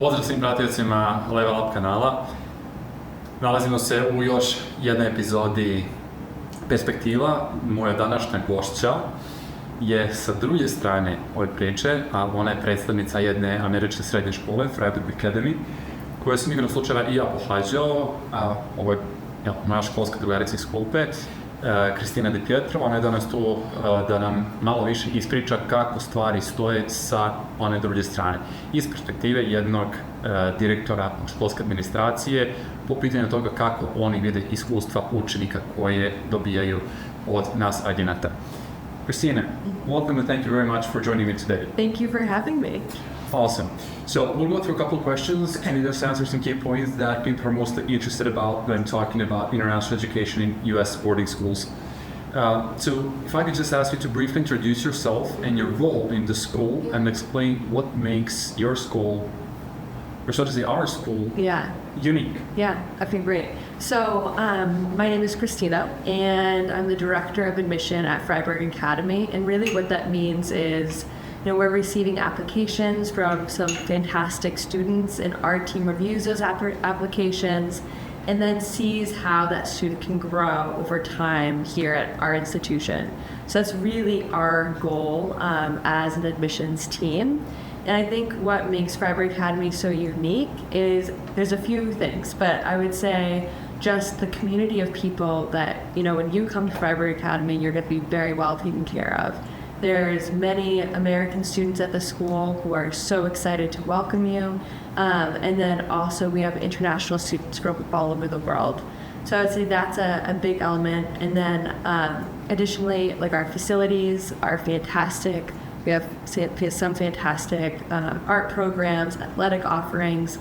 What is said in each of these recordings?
Pozdrav svim pratiocima Level Up kanala. Nalazimo se u još jednoj epizodi Perspektiva. Moja današnja gošća je sa druge strane ove priče, a ona je predstavnica jedne američke srednje škole, Fryeburg Academy, koje sam igrom slučajeva i ja pohađao. Ovo je moja školska drugarica iz klupe, Christina DiPietro. Ona je danas tu da nam malo više ispriča kako stvari stoje sa one druge strane. Iz perspektive jednog direktora školske administracije po pitanju toga kako oni vide iskustva učenika koje dobijaju od nas agenata. Christina, welcome and thank you very much for joining me today. Thank you for having me. Awesome. So we'll go through a couple of questions and you just answer some key points that people are mostly interested about when talking about international education in U.S. boarding schools. So if I could just ask you to briefly introduce yourself and your role in the school and explain what makes your school, or so to say our school, unique. Yeah, I think great. So my name is Christina and I'm the director of admission at Fryeburg Academy, and really what that means is we're receiving applications from some fantastic students, and our team reviews those applications and then sees how that student can grow over time here at our institution. So that's really our goal as an admissions team. And I think what makes Fryeburg Academy so unique is there's a few things, but I would say just the community of people that, when you come to Fryeburg Academy, you're going to be very well taken care of. There's many American students at the school who are so excited to welcome you. And then also we have international students from all over the world. So I would say that's a big element. And then additionally, our facilities are fantastic. We have some fantastic art programs, athletic offerings.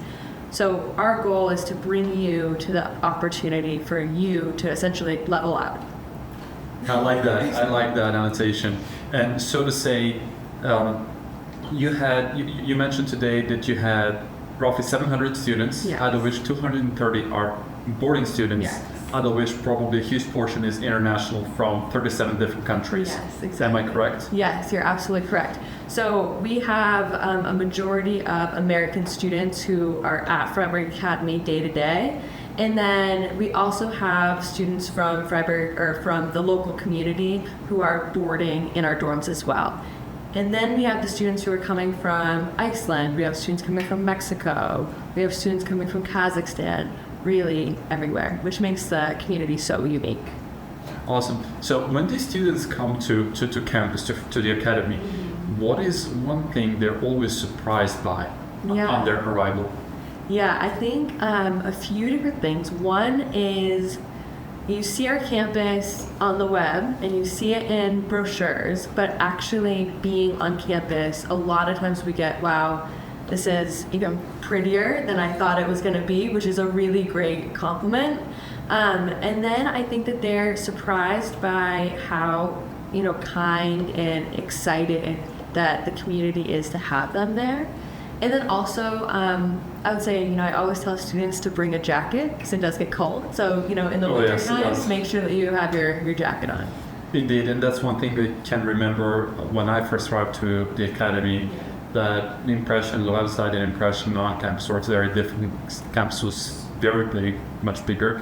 So our goal is to bring you to the opportunity for you to essentially level up. I like that annotation. And so to say, you mentioned today that you had roughly 700 students, out of which 230 are boarding students, out of which probably a huge portion is international from 37 different countries. Yes, exactly. Am I correct? Yes, you're absolutely correct. So we have a majority of American students who are at Fryeburg Academy day to day. And then we also have students from Fryeburg, or from the local community, who are boarding in our dorms as well. And then we have the students who are coming from Iceland. We have students coming from Mexico. We have students coming from Kazakhstan, really everywhere, which makes the community so unique. Awesome. So when these students come to campus, to the academy, what is one thing they're always surprised by on their arrival? Yeah, I think a few different things. One is you see our campus on the web and you see it in brochures, but actually being on campus, a lot of times we get, wow, this is even prettier than I thought it was going to be, which is a really great compliment. And then I think that they're surprised by how, kind and excited that the community is to have them there. And then also, I would say, I always tell students to bring a jacket because it does get cold. So, in the winter times, make sure that you have your jacket on. Indeed, and that's one thing I can remember when I first arrived to the academy, that the impression, the website and impression on campus was very different. Campus was very big, much bigger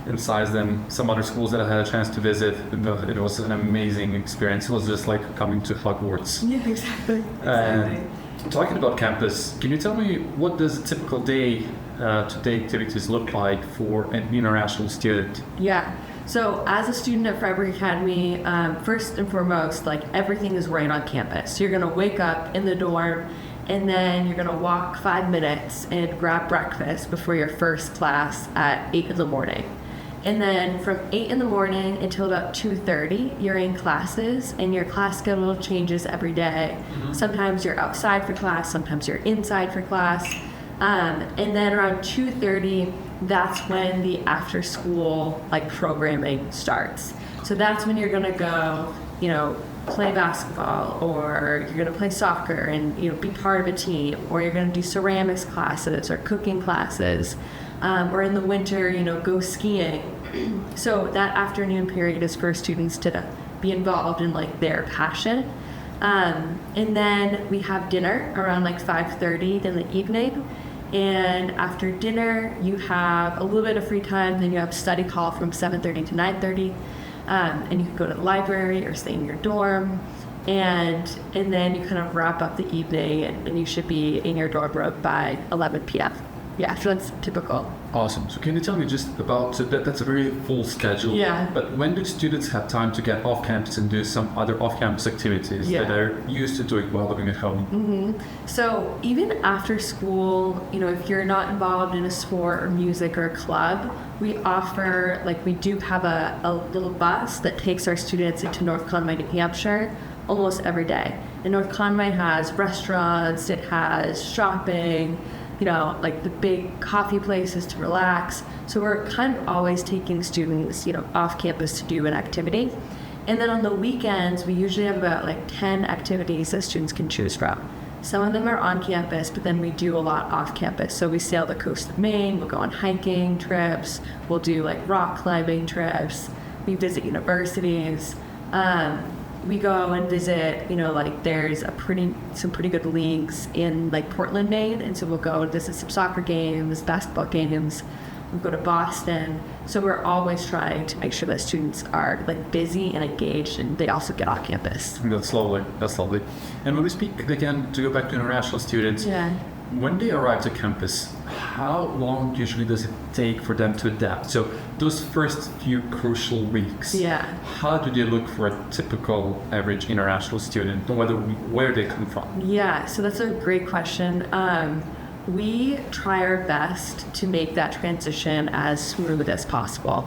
in size than some other schools that I had a chance to visit. It was an amazing experience. It was just like coming to Hogwarts. Yeah, exactly. Talking about campus, can you tell me what does a typical day-to-day activities look like for an international student? Yeah. So as a student at Fryeburg Academy, first and foremost, everything is right on campus. So you're going to wake up in the dorm, and then you're going to walk 5 minutes and grab breakfast before your first class at 8 in the morning. And then from 8 in the morning until about 2:30, you're in classes, and your class schedule changes every day. Sometimes you're outside for class, sometimes you're inside for class. And then around 2:30, that's when the after school programming starts. So that's when you're gonna go, play basketball, or you're gonna play soccer and be part of a team, or you're gonna do ceramics classes or cooking classes. Or in the winter, go skiing. So that afternoon period is for students to be involved in their passion. And then we have dinner around 5:30 in the evening. And after dinner, you have a little bit of free time. Then you have study call from 7:30 to 9:30. And you can go to the library or stay in your dorm. And then you kind of wrap up the evening, and you should be in your dorm room by 11 p.m. Yeah, so that's typical. Awesome. So can you tell me just about, so that's a very full schedule. Yeah. But when do students have time to get off campus and do some other off-campus activities that they're used to doing while living at home? Mm-hmm. So even after school, if you're not involved in a sport or music or a club, we offer, we do have a little bus that takes our students into North Conway, New Hampshire, almost every day. And North Conway has restaurants, it has shopping, the big coffee places to relax. So we're kind of always taking students, off campus to do an activity. And then on the weekends, we usually have about 10 activities that students can choose from. Some of them are on campus, but then we do a lot off campus. So we sail the coast of Maine, we'll go on hiking trips, we'll do rock climbing trips, we visit universities. We go and visit, there's some pretty good leagues in Portland, Maine, and so we'll go and visit some soccer games, basketball games. We'll go to Boston. So we're always trying to make sure that students are busy and engaged, and they also get off campus. That's lovely. That's lovely. And when we speak again, to go back to international students, when they arrive to campus, how long usually does it take for them to adapt? So those first few crucial weeks, how do they look for a typical average international student, no matter where they come from? Yeah, so that's a great question. We try our best to make that transition as smooth as possible.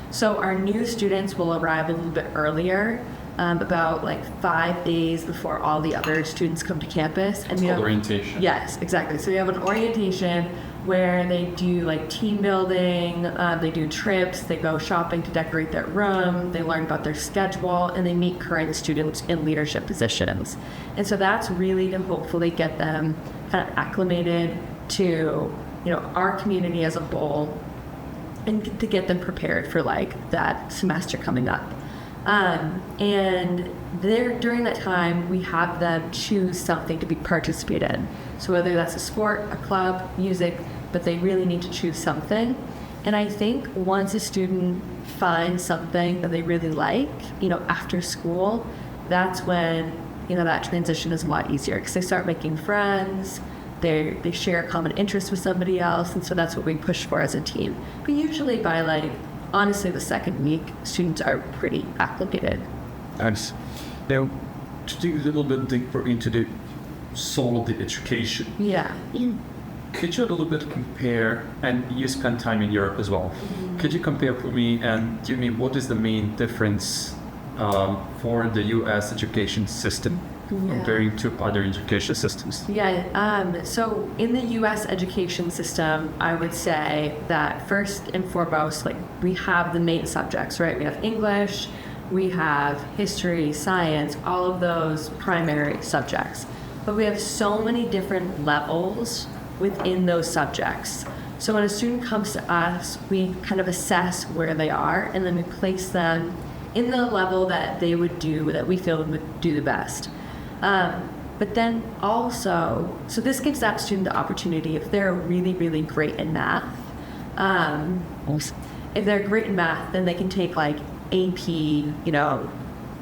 So our new students will arrive a little bit earlier, about 5 days before all the other students come to campus. And orientation. Yes, exactly. So we have an orientation where they do team building, they do trips, they go shopping to decorate their room, they learn about their schedule, and they meet current students in leadership positions. And so that's really to hopefully get them kind of acclimated to our community as a whole, and to get them prepared for that semester coming up. And during that time, we have them choose something to participate in. So whether that's a sport, a club, music, but they really need to choose something. And I think once a student finds something that they really like, after school, that's when, that transition is a lot easier, because they start making friends, they share a common interest with somebody else, and so that's what we push for as a team. But usually by honestly, the second week, students are pretty acclimated. Nice. Now, to dig a little bit deeper into the soul of the education. Yeah. Could you a little bit compare, and you spent time in Europe as well, could you compare for me and give me what is the main difference for the U.S. education system comparing to other education systems? Yeah, so in the U.S. education system, I would say that first and foremost, we have the main subjects, right? We have English, we have history, science, all of those primary subjects. But we have so many different levels within those subjects. So when a student comes to us, we kind of assess where they are, and then we place them in the level that they would do, that we feel would do the best. But then also, so this gives that student the opportunity, if they're really, really great in math, if they're great in math, then they can take AP,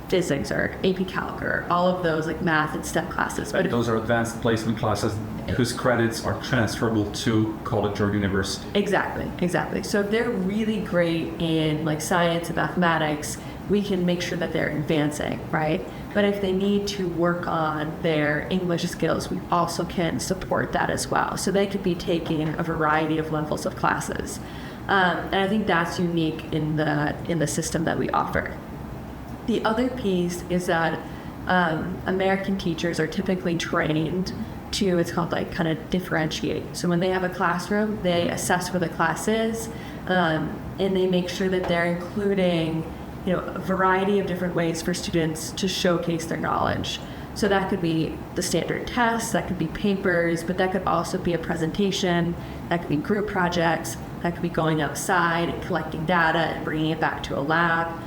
physics or AP Calc or all of those math and STEM classes. But those are advanced placement classes whose credits are transferable to college or university. Exactly. So if they're really great in science and mathematics, we can make sure that they're advancing, right? But if they need to work on their English skills, we also can support that as well. So they could be taking a variety of levels of classes. And I think that's unique in the system that we offer. The other piece is that American teachers are typically trained to, it's called kind of differentiate. So when they have a classroom, they assess where the class is, and they make sure that they're including a variety of different ways for students to showcase their knowledge. So that could be the standard tests, that could be papers, but that could also be a presentation, that could be group projects, that could be going outside and collecting data and bringing it back to a lab.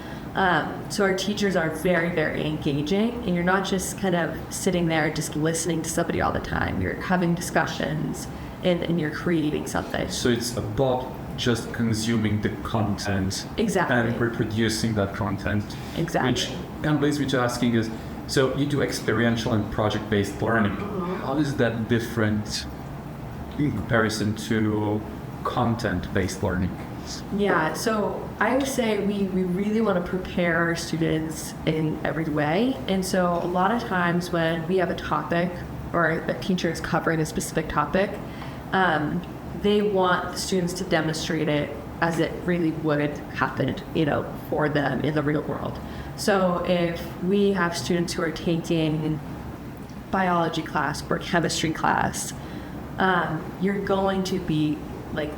So our teachers are very, very engaging, and you're not just kind of sitting there just listening to somebody all the time. You're having discussions, and you're creating something. So it's about just consuming the content Exactly. and reproducing that content. Exactly. Which kind of leads me to asking is, so you do experiential and project-based learning. How is that different in comparison to content-based learning? Yeah, so I would say we really want to prepare our students in every way. And so a lot of times when we have a topic or a teacher is covering a specific topic, they want the students to demonstrate it as it really would happen, for them in the real world. So if we have students who are taking biology class or chemistry class, you're going to be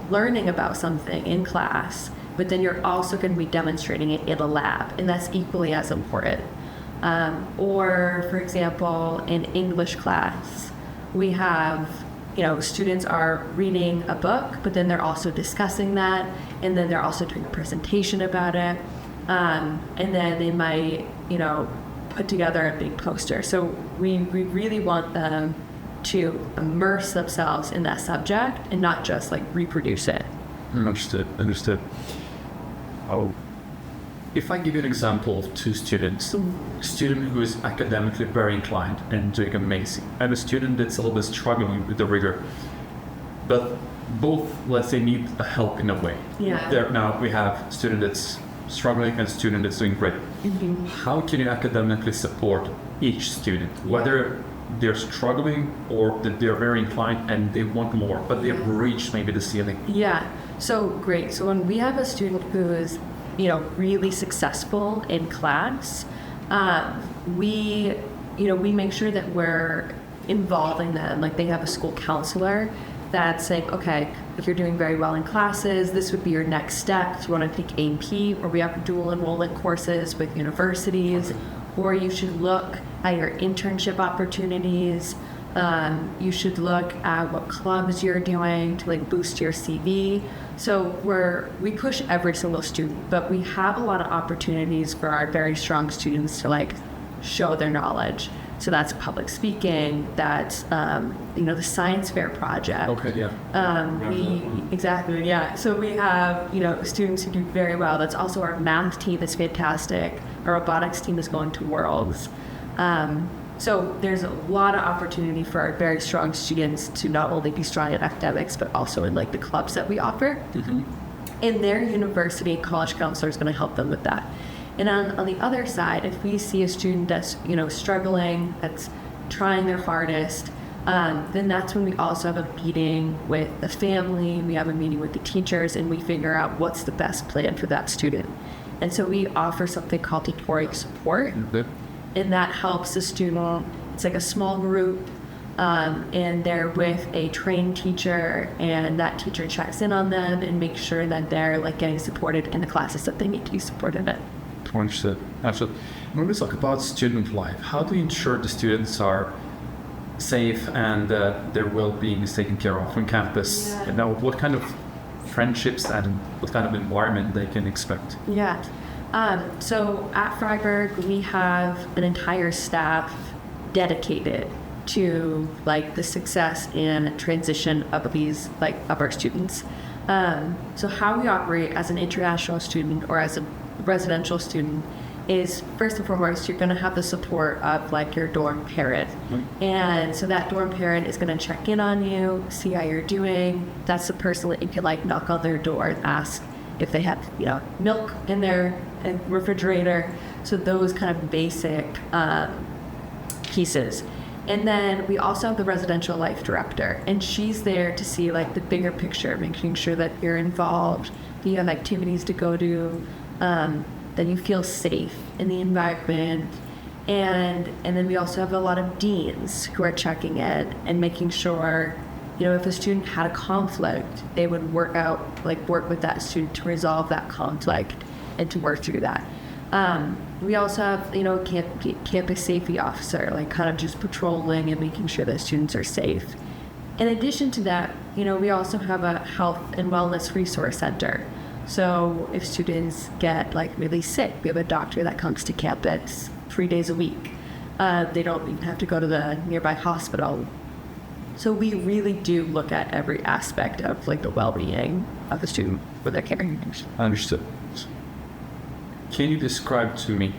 learning about something in class, but then you're also going to be demonstrating it in a lab, and that's equally as important. Or, for example, in English class, we have, students are reading a book, but then they're also discussing that, and then they're also doing a presentation about it, and then they might, put together a big poster. So we really want them to immerse themselves in that subject and not just reproduce it. Understood. Oh, if I give you an example of two students, a student who is academically very inclined and doing amazing, and a student that's a little bit struggling with the rigor, but both, let's say, need help in a way. Yeah. Now we have a student that's struggling and a student that's doing great. Mm-hmm. How can you academically support each student, whether they're struggling or that they're very inclined and they want more, but they've reached maybe the ceiling? Yeah, so great. So when we have a student who is, really successful in class, we make sure that we're involving them. They have a school counselor that's saying, okay, if you're doing very well in classes, this would be your next step. If you want to take AP, or we have dual enrollment courses with universities, or you should look at your internship opportunities. You should look at what clubs you're doing to boost your CV. So we push every single student, but we have a lot of opportunities for our very strong students to show their knowledge. So that's public speaking, that's the science fair project. Okay, yeah. Exactly, yeah. So we have students who do very well. That's also our math team is fantastic. Our robotics team is going to Worlds. So there's a lot of opportunity for our very strong students to not only be strong in academics, but also in the clubs that we offer. Mm-hmm. And their university college counselor is going to help them with that. And on the other side, if we see a student that's struggling, that's trying their hardest, then that's when we also have a meeting with the family, we have a meeting with the teachers, and we figure out what's the best plan for that student. And so we offer something called tutorial support. Mm-hmm. And that helps the student. It's a small group, and they're with a trained teacher, and that teacher checks in on them and makes sure that they're getting supported in the classes that they need to be supported in. Understood. Absolutely. When we talk about student life, how do you ensure the students are safe and their well-being is taken care of on campus? Yeah. What kind of friendships and what kind of environment they can expect? Yeah. So at Fryeburg, we have an entire staff dedicated to the success and transition of these of our students. So how we operate as an international student or as a residential student is, first and foremost, you're going to have the support of your dorm parent. Mm-hmm. And so that dorm parent is going to check in on you, see how you're doing. That's the person that you can knock on their door and ask if they have milk in their refrigerator. So those kind of basic pieces. And then we also have the residential life director, and she's there to see the bigger picture, making sure that you're involved, that you have activities to go to, that you feel safe in the environment. And then we also have a lot of deans who are checking in and making sure, if a student had a conflict, they would work with that student to resolve that conflict and to work through that. We also have, campus safety officer, kind of just patrolling and making sure that students are safe. In addition to that, we also have a health and wellness resource center. So if students get really sick, we have a doctor that comes to campus 3 days a week. They don't even have to go to the nearby hospital. So we really do look at every aspect of like the well-being of the student with their caregivers. Understood. Can you describe to me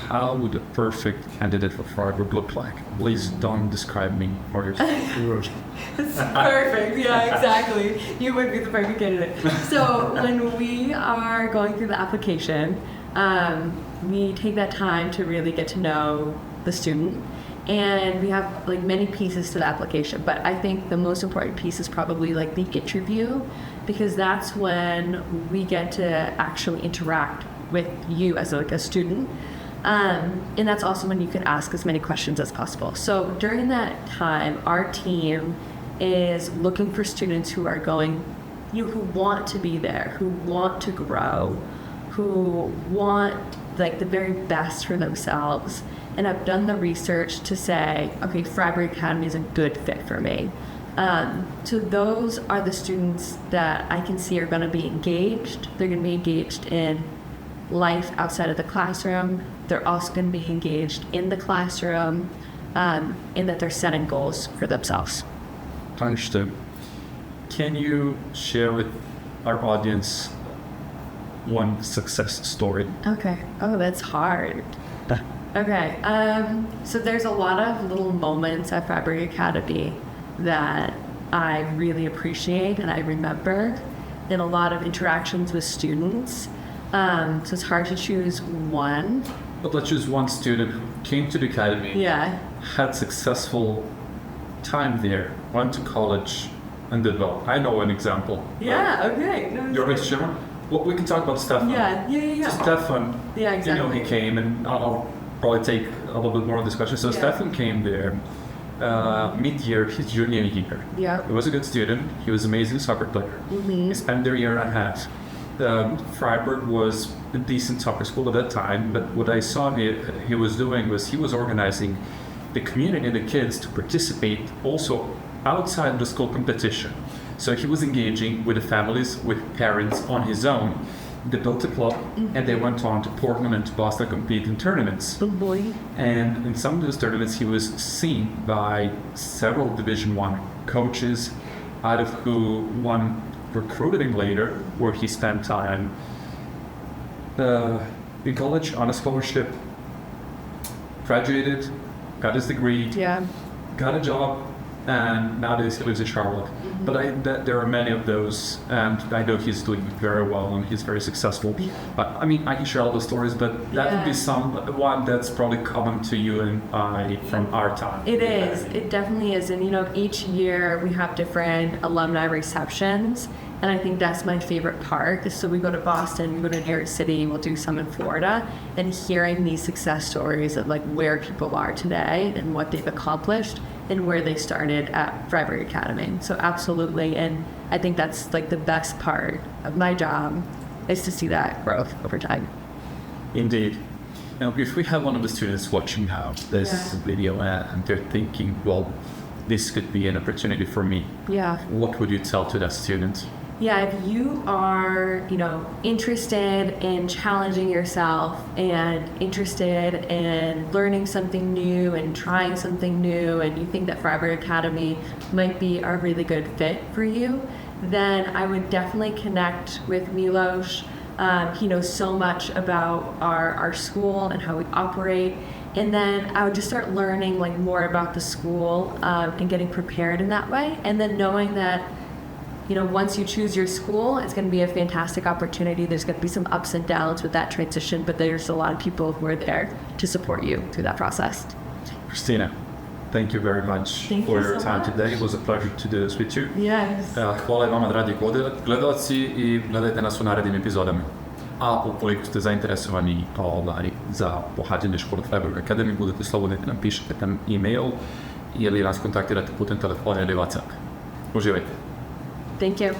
how would a perfect candidate for Fryeburg look like? Please don't describe me or your Perfect. Yeah, exactly. You would be the perfect candidate. So when we are going through the application, we take that time to really get to know the student. And we have like many pieces to the application, but I think the most important piece is probably like the interview, because that's when we get to actually interact with you as like a student. And that's also when you can ask as many questions as possible. So during that time, our team is looking for students who are going, who want to be there, who want to grow, who want like the very best for themselves. And I've done the research to say, okay, Fryeburg Academy is a good fit for me. So those are the students that I can see are going to be engaged. They're going to be engaged in life outside of the classroom. They're also going to be engaged in the classroom, in that they're setting goals for themselves. Understood. Can you share with our audience one success story? Okay. Oh, that's hard. Okay. So there's a lot of little moments at Fryeburg Academy that I really appreciate and I remember, and a lot of interactions with students. So it's hard to choose one. But let's choose one student who came to the academy, Yeah. had successful time there, went to college, and did well. I know an example. Yeah. Okay. No, You're going to share one? Well, we can talk about Stefan. Yeah. So Stefan, Yeah, exactly. he came, and I'll probably take a little bit more of this question. So Stefan came there mid-year, his junior year. Yeah. He was a good student. He was an amazing soccer player. Mm-hmm. He spent there a year and a half. Fryeburg was a decent soccer school at that time, but what I saw he was doing was he was organizing the community and the kids to participate also outside the school competition. So he was engaging with the families, with parents on his own. They built a club, and they went on to Portland and to Boston to compete in tournaments. Oh boy. And in some of those tournaments, he was seen by several Division I coaches, out of who one recruited him later, where he spent time in college on a scholarship, graduated, got his degree, got a job, and nowadays he lives in Charlotte. Mm-hmm. But there are many of those, and I know he's doing very well and he's very successful. But I mean, I can share all the stories, but that would be one that's probably common to you and I from our time. It is. It definitely is. And each year we have different alumni receptions. And I think that's my favorite part. So we go to Boston, we go to New York City, we'll do some in Florida, and hearing these success stories of like where people are today and what they've accomplished and where they started at Fryeburg Academy. So absolutely, and I think that's like the best part of my job is to see that growth over time. Indeed. Now, if we have one of the students watching now this video and they're thinking, well, this could be an opportunity for me. Yeah. What would you tell to that student? Yeah, if you are, interested in challenging yourself and interested in learning something new and trying something new, and you think that Fryeburg Academy might be a really good fit for you, then I would definitely connect with Milos. He knows so much about our school and how we operate. And then I would just start learning more about the school and getting prepared in that way. And then knowing that, once you choose your school, it's going to be a fantastic opportunity. There's going to be some ups and downs with that transition, but there's a lot of people who are there to support you through that process. Christina, thank you very much for your time today. It was a pleasure to do this with you. Yes. Hvala i vama, dragi gledalci, i gledajte nas u narednim epizodama. A ukoliko ste zainteresovani za pohađanje škole Fryeburg Academy, budete slobodni da nam pišete tam e-mail ili nas kontaktirate putem telefona ili WhatsApp. Uživajte. Thank you.